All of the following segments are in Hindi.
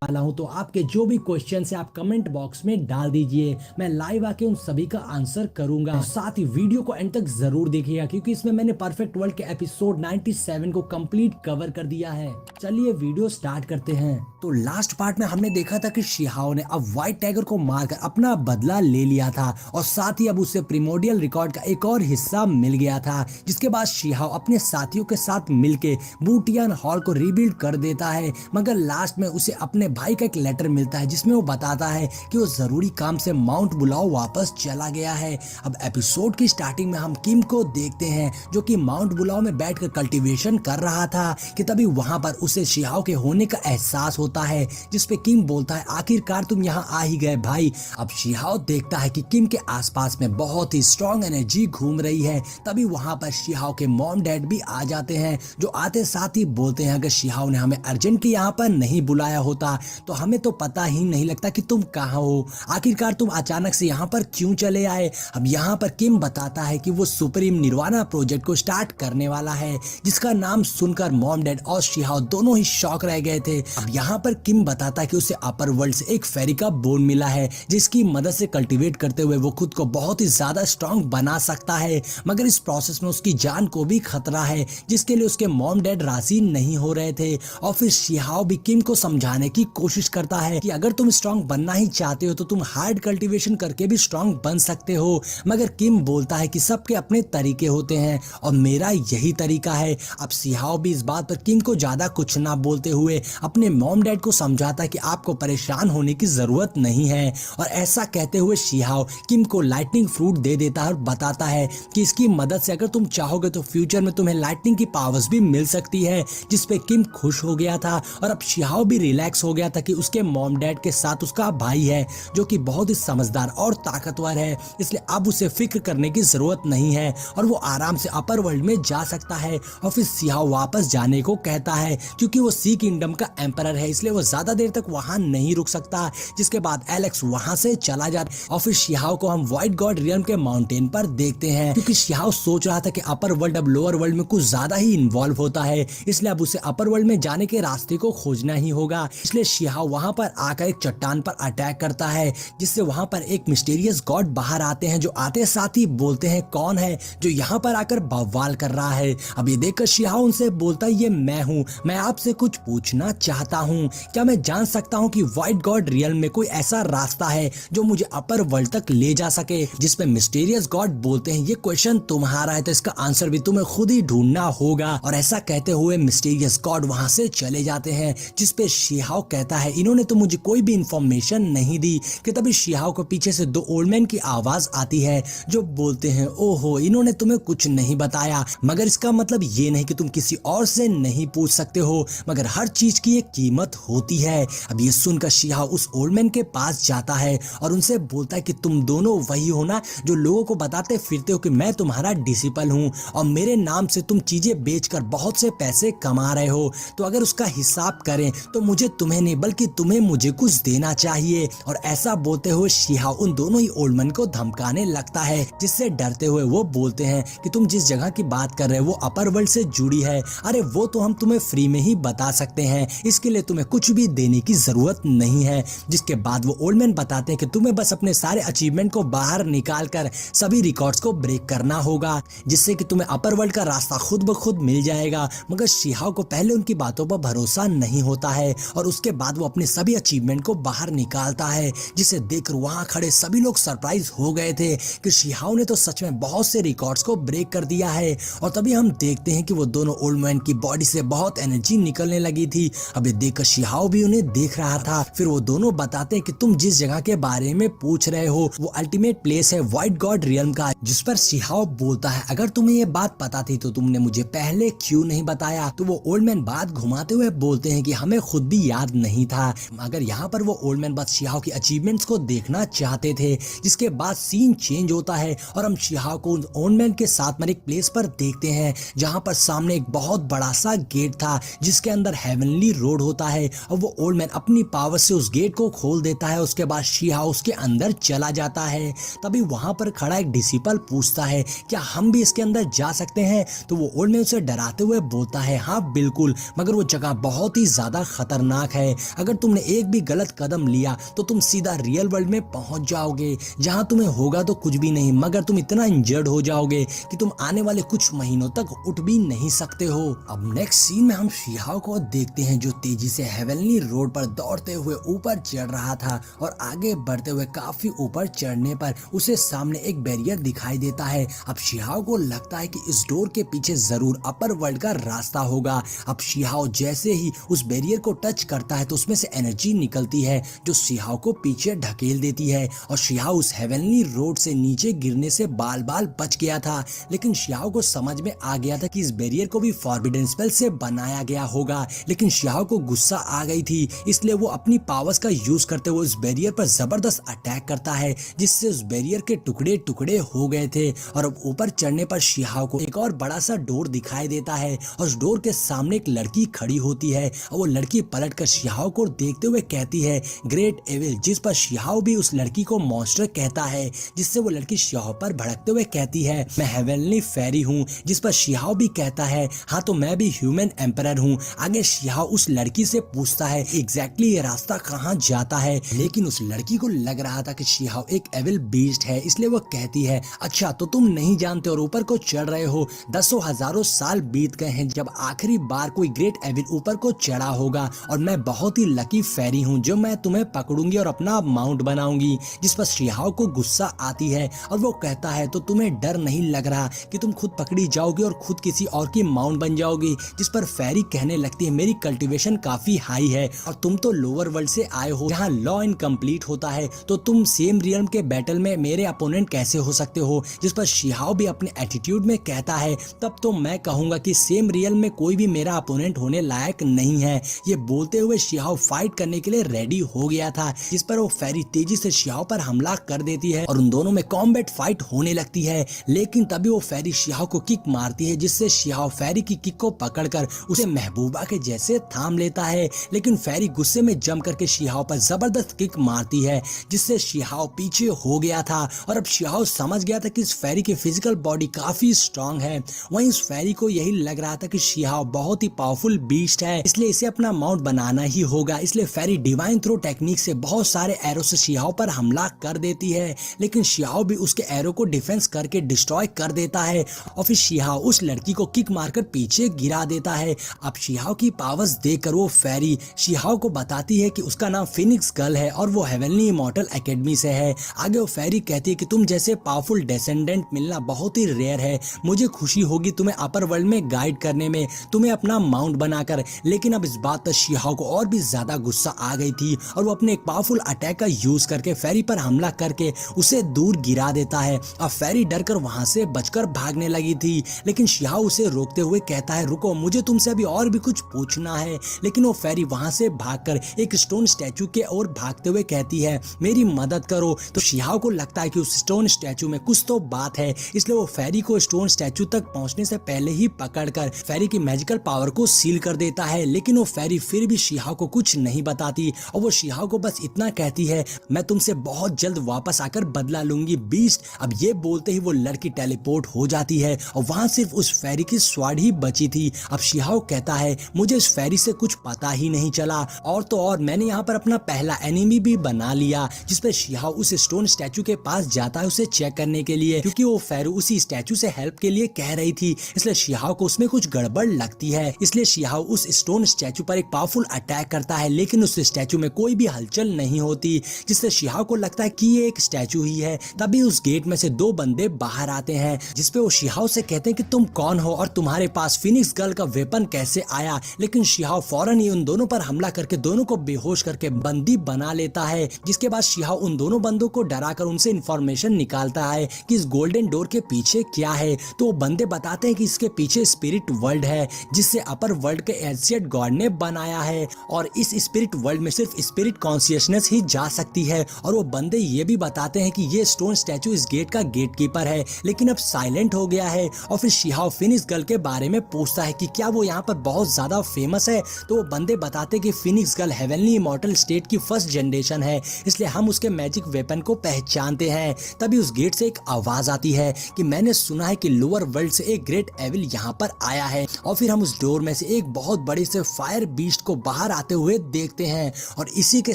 वाला हूं, तो आपके जो भी क्वेश्चन है आप कमेंट बॉक्स में डाल दीजिए। मैं लाइव आके उन सभी का आंसर करूंगा। और साथ ही वीडियो को एंड तक जरूर देखिएगा, क्योंकि इसमें मैंने परफेक्ट वर्ल्ड के एपिसोड 97 को कंप्लीट कवर कर दिया है। चलिए वीडियो स्टार्ट करते हैं। तो लास्ट पार्ट में हमने देखा था कि शिहाओ ने अब व्हाइट टाइगर को मारकर अपना बदला ले लिया था, और साथ ही अब उसे प्रिमोडियल रिकॉर्ड का एक और हिस्सा मिल गया था। जिसके बाद शिहाओ अपने साथियों के साथ मिलके बूटियान हॉल को रीबिल्ड कर देता है, मगर लास्ट में उसे अपने भाई का एक लेटर मिलता है जिसमें वो बताता है कि वो जरूरी काम से माउंट बुलाओ वापस चला गया है। अब एपिसोड की स्टार्टिंग में हम किम को देखते हैं जो कि माउंट बुलाओ में बैठकर कल्टीवेशन कर रहा था, कि तभी वहां पर उसे शिहाओ के होने का एहसास होता है, जिसपे किम बोलता है आखिरकार तुम यहाँ आ ही गए भाई। अब शिहाओ देखता है कि किम के आसपास में बहुत ही स्ट्रॉन्ग एनर्जी घूम रही है। तभी वहां पर शिहाओ के मॉम डैड भी आ जाते हैं, जो आते साथ ही बोलते हैं अगर शिहाओ ने हमें अर्जेंट के यहाँ पर नहीं बुलाया होता तो हमें तो पता ही नहीं लगता कि तुम कहाँ हो, आखिरकार तुम अचानक से यहाँ पर क्यों चले आए। अब यहाँ पर किम बताता है कि वो सुप्रीम निर्वाणा प्रोजेक्ट को स्टार्ट करने वाला है, जिसका नाम सुनकर मॉम डैड और शिहाओ दोनों ही शॉक रह गए थे। अब यहाँ पर किम बताता है कि उसे अपर वर्ल्ड से एक फेरी का बोन मिला है, जिसकी मदद से कल्टीवेट करते हुए वो खुद को बहुत ही ज्यादा स्ट्रॉन्ग बना सकता है, मगर इस प्रोसेस में उसकी जान को भी खतरा है, जिसके लिए उसके मॉम डैड राजी नहीं हो रहे थे। और फिर शिहाओ भी किम को समझाने की कोशिश करता है कि अगर तुम स्ट्रॉन्ग बनना ही चाहते हो तो तुम हार्ड कल्टीवेशन करके भी स्ट्रॉन्ग बन सकते हो, मगर किम बोलता है कि सबके अपने तरीके होते हैं और मेरा यही तरीका है। अब शिहाओ भी इस बात पर किम को ज्यादा कुछ ना बोलते हुए अपने मॉम डैड को समझाता है कि आपको परेशान होने की जरूरत नहीं है, और ऐसा कहते हुए शिहाओ किम को लाइटनिंग फ्रूट दे देता है और बताता है कि इसकी मदद से अगर तुम चाहोगे तो फ्यूचर में तुम्हें लाइटनिंग की पावर्स भी मिल सकती है, जिसपे किम खुश हो गया था। और अब शिहाओ भी रिलैक्स हो गया था कि उसके मॉम डैड के साथ उसका भाई है जो कि बहुत ही समझदार और ताकतवर है, इसलिए अब उसे फिक्र करने की जरूरत नहीं है और वो आराम से अपर वर्ल्ड में जा सकता है। और फिर शिहाओ वापस जाने को कहता है क्योंकि वो सी किंगडम का एम्परर है, इसलिए वो ज्यादा देर तक वहां नहीं रुक सकता। जिसके बाद एलेक्स वहां से चला जाता और फिर शिहाओ को हम व्हाइट गॉड रियम के माउंटेन पर देखते हैं, क्योंकि शिहाओ सोच रहा था कि अपर वर्ल्ड अब लोअर वर्ल्ड में कुछ ज्यादा ही इन्वॉल्व होता है, इसलिए अब उसे अपर वर्ल्ड में जाने के रास्ते को खोजना ही होगा। इसलिए शिहाओ वहां पर आकर एक चट्टान पर अटैक करता है, जिससे वहां पर एक मिस्टीरियस गॉड बाहर आते हैं, जो आते साथ ही बोलते हैं कौन है जो यहाँ पर आकर बवाल कर रहा है। अब ये देखकर शिहाओ उनसे बोलता है ये मैं हूँ, मैं आपसे कुछ पूछना चाहता हूँ, क्या मैं जान सकता हूँ कि व्हाइट गॉड रियल में कोई ऐसा रास्ता है जो मुझे अपर वर्ल्ड तक ले जा सके। जिसपे मिस्टीरियस गॉड बोलते हैं ये क्वेश्चन तुम्हारा है, तो इसका आंसर भी तुम्हें खुद ही ढूंढना होगा। और ऐसा कहते हुए मिस्टीरियस गॉड वहां से चले जाते हैं, जिसपे शिहाओ कहता है इन्होंने तो मुझे कोई भी इंफॉर्मेशन नहीं दी। कि तभी शिहाओ को पीछे से दो ओल्ड मैन की आवाज आती है जो बोलते हैं ओहो इन्होंने तुम्हें कुछ नहीं बताया, मगर इसका मतलब ये नहीं कि तुम किसी और से नहीं पूछ सकते हो, मगर हर चीज की एक कीमत होती है। अब ये सुनकर शिहाओ उस ओल्ड मैन के पास जाता है और उनसे बोलता है कि तुम दोनों वही हो ना जो लोगों को बताते फिरते हो कि मैं तुम्हारा डिसिपल हूँ और मेरे नाम से तुम चीजें बेचकर बहुत से पैसे कमा रहे हो, तो अगर उसका हिसाब करें तो मुझे तुम्हें नहीं बल्कि तुम्हें मुझे कुछ देना चाहिए। और ऐसा बोलते हुए शिहाओ उन दोनों ही ओल्ड मैन को धमकाने लगता है, जिससे डरते हुए वो बोलते हैं कि तुम जिस जगह की बात कर रहे हो वो अपर वर्ल्ड से जुड़ी है, अरे वो तो हम तुम्हें फ्री में ही बता सकते हैं, इसके लिए तुम्हें कुछ भी देने की जरूरत नहीं है। जिसके बाद वो ओल्ड मैन बताते हैं कि तुम्हें बस अपने सारे अचीवमेंट को बाहर निकाल कर सभी रिकॉर्ड्स को ब्रेक करना होगा, जिससे कि तुम्हें अपर वर्ल्ड का रास्ता खुद ब खुद मिल जाएगा। मगर शिहाओ को पहले उनकी बातों पर भरोसा नहीं होता है और उसके बाद वो अपने सभी अचीवमेंट को बाहर निकालता है, जिसे देखकर वहां खड़े सभी लोग सरप्राइज हो गए थे कि शिहाओ ने तो सच में बहुत से रिकॉर्ड्स को ब्रेक कर दिया है। और तभी हम देखते हैं कि वो दोनों ओल्ड मैन की बॉडी से बहुत एनर्जी निकलने लगी थी। अब ये देखकर शिहाओ भी उन्हें देख रहा था। फिर वो दोनों बताते हैं कि तुम जिस जगह के बारे में पूछ रहे हो वो अल्टीमेट प्लेस है व्हाइट गॉड रियल्म का, जिस पर शिहाओ बोलता है अगर तुम्हें ये बात पता थी तो तुमने मुझे पहले क्यों नहीं बताया। तो वो ओल्ड मैन बात घुमाते हुए बोलते हैं कि हमें खुद भी याद नहीं था, मगर यहाँ पर वो ओल्ड मैन बस शिहाओ की अचीवमेंट्स को देखना चाहते थे। जिसके बाद सीन चेंज होता है और हम शिहाओ को ओल्ड मैन के साथ में एक प्लेस पर देखते हैं जहाँ पर सामने एक बहुत बड़ा सा गेट था, जिसके अंदर हेवनली रोड होता है और वो ओल्ड मैन अपनी पावर से उस गेट को खोल देता है। उसके बाद शिहाओ उसके अंदर चला जाता है। तभी वहां पर खड़ा एक डिसिपल पूछता है क्या हम भी इसके अंदर जा सकते हैं। तो वो ओल्ड मैन उसे डराते हुए बोलता है हाँ बिल्कुल, मगर वो जगह बहुत ही ज्यादा खतरनाक है अगर तुमने एक भी गलत कदम लिया तो तुम सीधा रियल वर्ल्ड में पहुंच जाओगे, जहां तुम्हें होगा तो कुछ भी नहीं, मगर तुम इतना इंजर्ड हो जाओगे कि तुम आने वाले कुछ महीनों तक उठ भी नहीं सकते हो। अब नेक्स्ट सीन में हम शिहाओ को देखते हैं जो तेजी से हेवनली रोड पर दौड़ते हुए ऊपर चढ़ रहा था, और आगे बढ़ते हुए काफी ऊपर चढ़ने पर उसे सामने एक बैरियर दिखाई देता है। अब शिहाओ को लगता है कि इस डोर के पीछे जरूर अपर वर्ल्ड का रास्ता होगा। अब शिहाओ जैसे ही उस बैरियर को टच करता है तो उसमें से एनर्जी निकलती है जो शिहाओ को पीछे ढकेल देती है, और शिहाओ उस हेवनली रोड से नीचे गिरने से बाल बाल बच गया था। लेकिन शिहाओ को समझ में आ गया था कि इस बैरियर को भी फॉरबिडन स्पेल से बनाया गया होगा, लेकिन शिहाओ को गुस्सा आ गई थी, इसलिए वो अपनी पावर्स का यूज करते हुए उस बैरियर पर जबरदस्त अटैक करता है, जिससे उस बैरियर के टुकड़े टुकड़े हो गए थे। और अब ऊपर चढ़ने पर शिहाओ को एक और बड़ा सा डोर दिखाई देता है, और उस डोर के सामने एक लड़की खड़ी होती है, और वो लड़की पलट कर शिहाओ को देखते हुए कहती है ग्रेट एविल, जिस पर शिहाओ भी उस लड़की को मॉन्स्टर कहता है, जिससे वो लड़की शिहाओ पर भड़कते हुए कहती है मैं हेवनली फेरी हूँ, जिस पर शिहाओ भी कहता है हाँ तो मैं भी ह्यूमन एम्परर हूँ। आगे शिहाओ उस लड़की से पूछता है एग्जैक्टली ये रास्ता कहाँ जाता है, लेकिन उस लड़की को लग रहा था कि शिहाओ एक एविल बीस्ट है, इसलिए वो कहती है अच्छा तो तुम नहीं जानते और ऊपर को चढ़ रहे हो, दसों हजारों साल बीत गए हैं जब आखिरी बार कोई ग्रेट एविल ऊपर को चढ़ा होगा, और मैं बहुत ही लकी फेरी हूँ जो मैं तुम्हें पकड़ूंगी और अपना माउंट बनाऊंगी। जिस पर शिहाओ को गुस्सा आती है और वो कहता है तो तुम्हें डर नहीं लग रहा कि तुम खुद पकड़ी जाओगी और खुद किसी और की माउंट बन जाओगी। जिस पर फेरी कहने लगती है मेरी कल्टीवेशन काफी हाई है और तुम तो लोअर वर्ल्ड से आए हो जहाँ लॉ इनकम्प्लीट होता है, तो तुम सेम रियल्म के बैटल में मेरे अपोनेंट कैसे हो सकते हो। जिस पर शिहाओ भी अपने एटीट्यूड में कहता है तब तो मैं कहूंगा कि सेम रियल्म में कोई भी मेरा अपोनेंट होने लायक नहीं है। ये बोलते हुए शिहाओ फाइट करने के लिए रेडी हो गया था, जिस पर वो फेरी तेजी से शिहाओ पर हमला कर देती है और उन दोनों में कॉम्बैट फाइट होने लगती है। लेकिन तभी वो फेरी शिहाओ को किक मारती है, जिससे शिहाओ फेरी की किक को पकड़कर उसे महबूबा के जैसे थाम लेता है। लेकिन फेरी गुस्से में जम करके शिहाओ पर जबरदस्त किक मारती है, जिससे शिहाओ पीछे हो गया था। और अब शिहाओ समझ गया था कि इस फेरी की फिजिकल बॉडी काफी स्ट्रांग है। वहीं इस फेरी को यही लग रहा था कि शिहाओ बहुत ही पावरफुल बीस्ट है, इसलिए इसे अपना माउंट बनाना ही होगा। इसलिए फेरी डिवाइन थ्रो टेक्निक से बहुत सारे एरो से शिहाओ पर हमला कर देती है, लेकिन शिहाओ भी उसके एरो को डिफेंस करके डिस्ट्रॉय कर देता है, और फिर शिहाओ उस लड़की को किक मारकर पीछे गिरा देता है। अब शिहाओ की पावर्स देखकर वो फेरी शिहाओ को बताती है कि उसका नाम फिनिक्स गर्ल है और वो हेवनली इमॉर्टल एकेडमी से है। आगे वो फेरी कहती है कि तुम जैसे पावरफुल डेसेंडेंट मिलना बहुत ही रेयर है, मुझे खुशी होगी तुम्हें अपर वर्ल्ड में गाइड करने में, तुम्हें अपना माउंट बनाकर। लेकिन अब इस बात पर शिहाओ को और भी ज्यादा गुस्सा आ गई थी और वो अपने एक पावरफुल अटैक का यूज करके फेरी पर हमला करके उसे दूर गिरा देता है। अब फेरी डरकर वहां से बचकर भागने लगी थी, लेकिन शिहाओ उसे रोकते हुए कहता है रुको, मुझे तुमसे अभी और भी कुछ पूछना है। लेकिन वो फेरी वहां से भागकर एक स्टोन स्टैचू के ओर भागते हुए कहती है मेरी मदद करो। तो शिहाओ को लगता है कि उस स्टोन स्टैचू में कुछ तो बात है, इसलिए वो फेरी को स्टोन स्टैचू तक पहुंचने से पहले ही पकड़कर फेरी की मैजिकल पावर को सील कर देता है। लेकिन वो फेरी फिर भी शिहाओ को कुछ नहीं बताती और वो शिहाओ को बस इतना कहती है मैं तुमसे बहुत जल्द वापस आकर बदला लूंगी बीस्ट। अब ये बोलते ही वो लड़की टेलीपोर्ट हो जाती है और वहां सिर्फ उस फेरी की स्वाड ही बची थी। अब शिहाओ कहता है मुझे इस फेरी से कुछ पता ही नहीं चला, और तो और मैंने यहाँ पर अपना पहला एनिमी भी बना लिया। जिस पर शिहाओ उस स्टोन स्टैचू के पास जाता है उसे चेक करने के लिए, क्योंकि वो फेरू उसी स्टैचू से हेल्प के लिए कह रही थी, इसलिए शिहाओ को उसमें कुछ गड़बड़ लगती है। इसलिए शिहाओ उस स्टोन स्टैचू पर एक पावरफुल अटैक करता है, लेकिन उस स्टैचू में कोई भी हलचल नहीं होती, जिससे शिहाओ को लगता है कि ये एक स्टैचू ही है। तभी उस गेट में से दो बंदे बाहर आते हैं, जिसपे वो शिहाओ से कहते हैं कि तुम कौन हो और तुम्हारे पास फिनिक्स गर्ल का वेपन कैसे आया। लेकिन शिहाओ फौरन ही उन दोनों पर हमला करके दोनों को बेहोश करके बंदी बना लेता है। जिसके बाद शिहाओ उन दोनों बंदों को डराकर उनसे इंफॉर्मेशन निकालता है कि इस गोल्डन डोर के पीछे क्या है। तो वो बंदे बताते हैं कि इसके पीछे स्पिरिट वर्ल्ड है, जिससे अपर वर्ल्ड के एंशिएंट गॉड ने बनाया है, और इस स्पिरिट वर्ल्ड में सिर्फ स्पिरिट कॉन्शियसनेस ही जा सकती है। और वो बंदे ये भी बताते हैं कि ये स्टोन स्टैचू इस गेट का गेटकीपर है, लेकिन अब साइलेंट हो गया है। और फिर शिहाओ फिनिक्स गर्ल के बारे में पूछता है कि क्या वो यहाँ पर बहुत ज्यादा फेमस है। तो वो बंदे बताते कि Phoenix girl heavenly immortal state की फर्स्ट जनरेशन है, इसलिए हम उसके मैजिक वेपन को पहचानते हैं। तभी उस गेट से एक आवाज आती है कि मैंने सुना है कि लोअर वर्ल्ड से एक ग्रेट एविल यहाँ पर आया है। और फिर हम उस डोर में से एक बहुत बड़े से फायर बीस्ट को बाहर आते हुए देखते हैं। और इसी के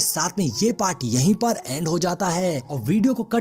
साथ में ये पार्ट यहीं पर एंड हो जाता है और वीडियो को कट